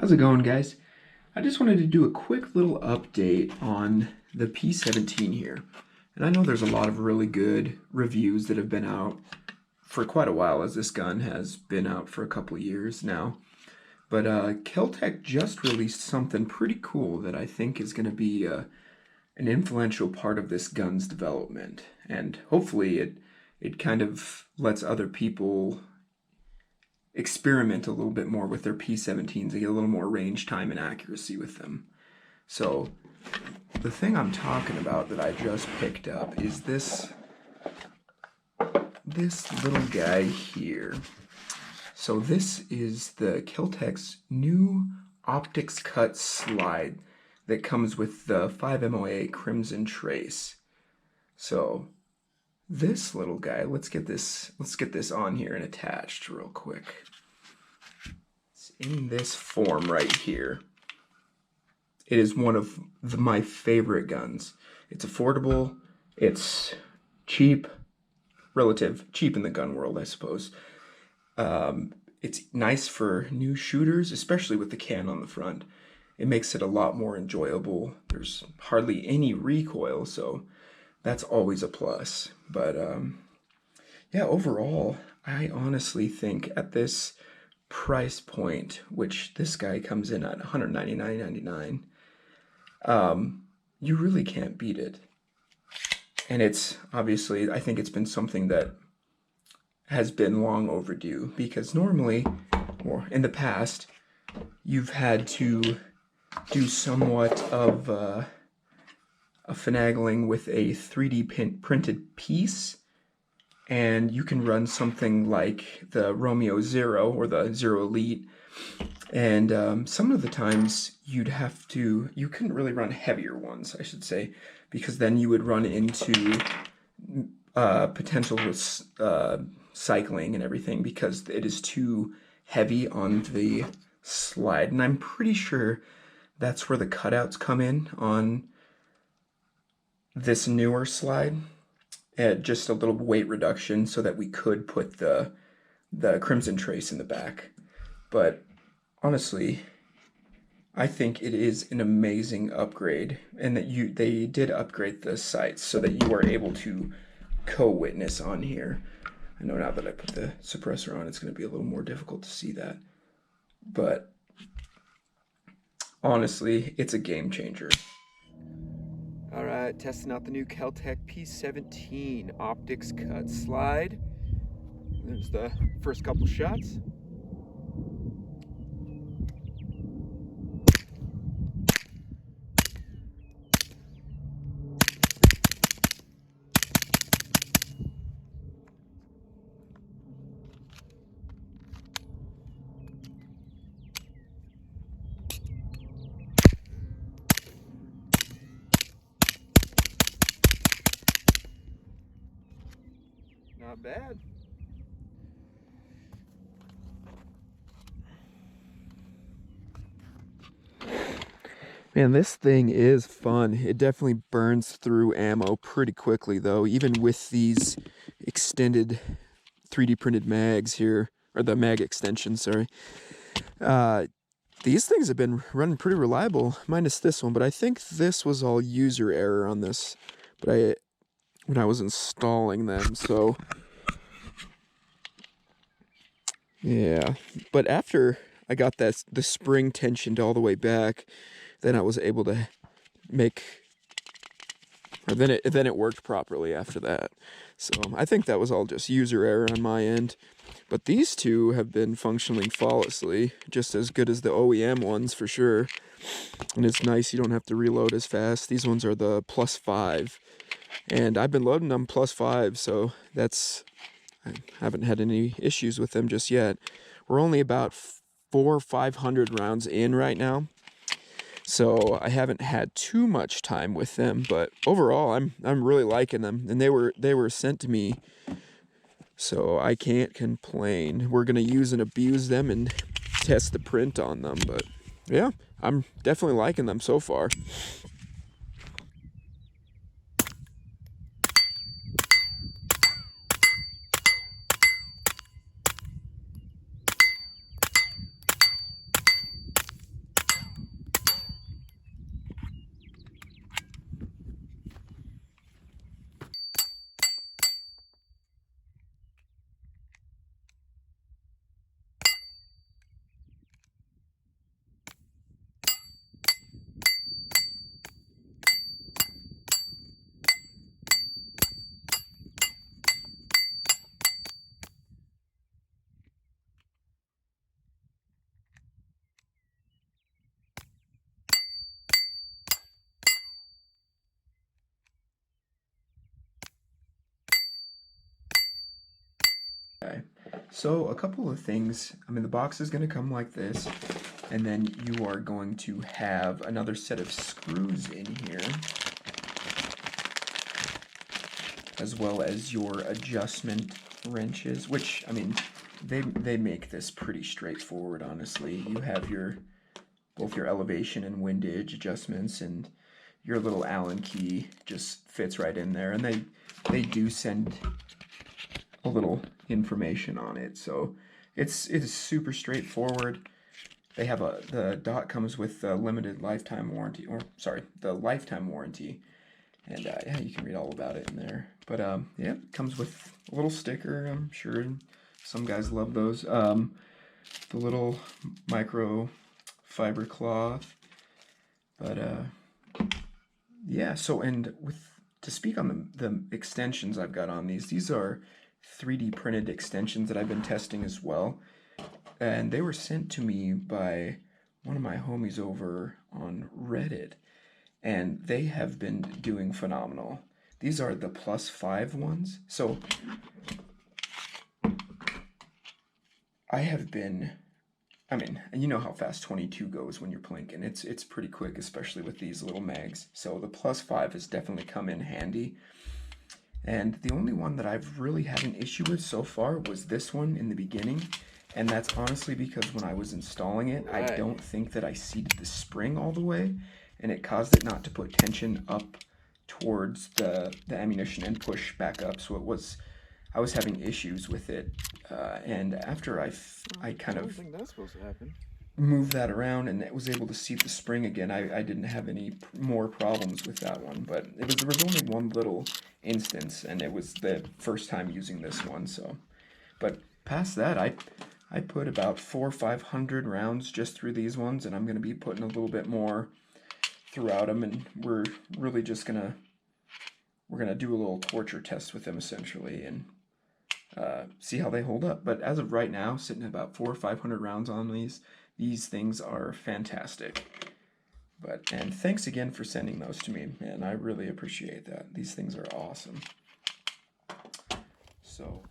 How's it going, guys? I just wanted to do a quick little update on the P17 here. And I know there's a lot of really good reviews that have been out for quite a while, as this gun has been out for a couple of years now. But Keltec just released something pretty cool that I think is going to be an influential part of this gun's development. And hopefully it kind of lets other people experiment a little bit more with their P17s to get a little more range, time, and accuracy with them. So the thing I'm talking about that I just picked up is this little guy here. So this is the Keltec's new optics cut slide that comes with the 5 MOA Crimson Trace. So this little guy, let's get this on here and attached real quick. It's in this form right here. It is one of my favorite guns. It's affordable, it's cheap, relative cheap in the gun world, I suppose. It's nice for new shooters, especially with the can on the front. It makes it a lot more enjoyable. There's hardly any recoil, so that's always a plus. But yeah, overall, I honestly think at this price point, which this guy comes in at $199.99, you really can't beat it. And it's obviously, I think it's been something that has been long overdue, because normally, or in the past, you've had to do somewhat of a finagling with a 3D printed piece, and you can run something like the Romeo Zero or the Zero Elite, and some of the times you couldn't really run heavier ones, I should say, because then you would run into potential cycling and everything, because it is too heavy on the slide. And I'm pretty sure that's where the cutouts come in on this newer slide, just a little weight reduction so that we could put the Crimson Trace in the back. But honestly, I think it is an amazing upgrade, and that they did upgrade the sights so that you are able to co-witness on here. I know now that I put the suppressor on, it's going to be a little more difficult to see that. But honestly, it's a game changer. All right, testing out the new Keltec P17 optics cut slide. There's the first couple shots. Not bad. Man, this thing is fun. It definitely burns through ammo pretty quickly, though, even with these extended 3D printed mags here, or the mag extension, sorry. These things have been running pretty reliable, minus this one, but I think this was all user error on this, but when I was installing them, so yeah. But after I got the spring tensioned all the way back, then I was able to then it worked properly after that. So I think that was all just user error on my end. But these two have been functioning flawlessly, just as good as the OEM ones for sure. And it's nice, you don't have to reload as fast. These ones are the +5, and I've been loading them +5, so I haven't had any issues with them just yet. We're only about 400 or 500 rounds in right now, so I haven't had too much time with them. But overall, I'm really liking them, and they were sent to me, so I can't complain. We're gonna use and abuse them and test the print on them, but yeah, I'm definitely liking them so far. Okay, so a couple of things. I mean, the box is going to come like this, and then you are going to have another set of screws in here, as well as your adjustment wrenches, which, I mean, they make this pretty straightforward, honestly. You have both your elevation and windage adjustments, and your little Allen key just fits right in there, and they do send a little information on it, so it is super straightforward. They have the dot comes with the limited lifetime warranty, or sorry, the lifetime warranty, and yeah, you can read all about it in there. But yeah, it comes with a little sticker. I'm sure some guys love those. The little micro fiber cloth, but yeah. So, and to speak on the extensions I've got on these are 3D printed extensions that I've been testing as well, and they were sent to me by one of my homies over on Reddit, and they have been doing phenomenal. These are the +5 ones. So I mean, you know how fast 22 goes when you're plinking. It's pretty quick, especially with these little mags. So the +5 has definitely come in handy. And the only one that I've really had an issue with so far was this one in the beginning. And that's honestly because when I was installing it, I don't think that I seated the spring all the way, and it caused it not to put tension up towards the ammunition and push back up. So I was having issues with it. And after I kind of think that's supposed to happen. Moved that around and it was able to seat the spring again, I didn't have any more problems with that one. But there was only one little instance, and it was the first time using this one. So, but past that, I put about 400 or 500 rounds just through these ones, and I'm going to be putting a little bit more throughout them, and we're really just gonna do a little torture test with them essentially, and see how they hold up. But as of right now, sitting at about 400 or 500 rounds on these things are fantastic. And thanks again for sending those to me, man. I really appreciate that. These things are awesome. So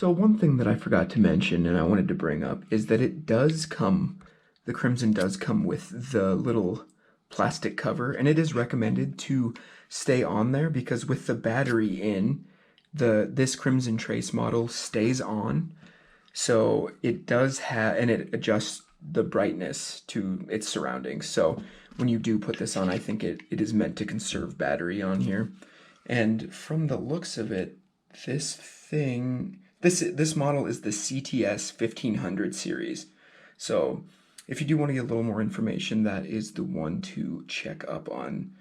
So one thing that I forgot to mention and I wanted to bring up is that the Crimson does come with the little plastic cover, and it is recommended to stay on there because with the battery in, this Crimson Trace model stays on. So it does have, and it adjusts the brightness to its surroundings. So when you do put this on, I think it is meant to conserve battery on here. And from the looks of it, this model is the CTS 1500 series. So if you do want to get a little more information, that is the one to check up on.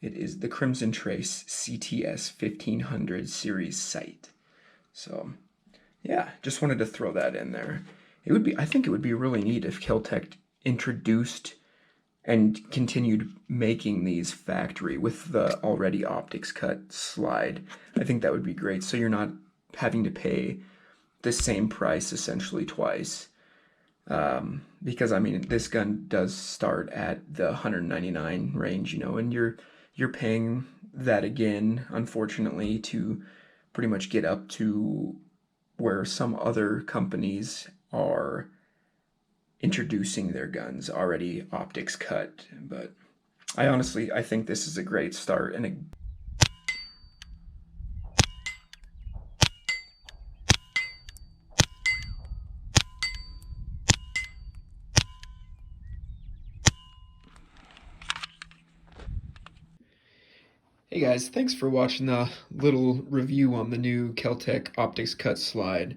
It is the Crimson Trace CTS 1500 series sight. So yeah, just wanted to throw that in there. I think it would be really neat if Keltec introduced and continued making these factory with the already optics cut slide. I think that would be great, so you're not having to pay the same price essentially twice. Because I mean, this gun does start at the 199 range, and you're paying that again, unfortunately, to pretty much get up to where some other companies are introducing their guns already optics cut. But I think this is a great start and Hey guys, thanks for watching the little review on the new Keltec optics cut slide.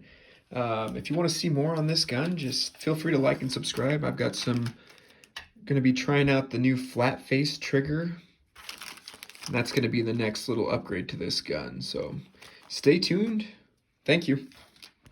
If you want to see more on this gun, just feel free to like and subscribe. I've got some, going to be trying out the new flat face trigger. And that's going to be the next little upgrade to this gun. So stay tuned. Thank you.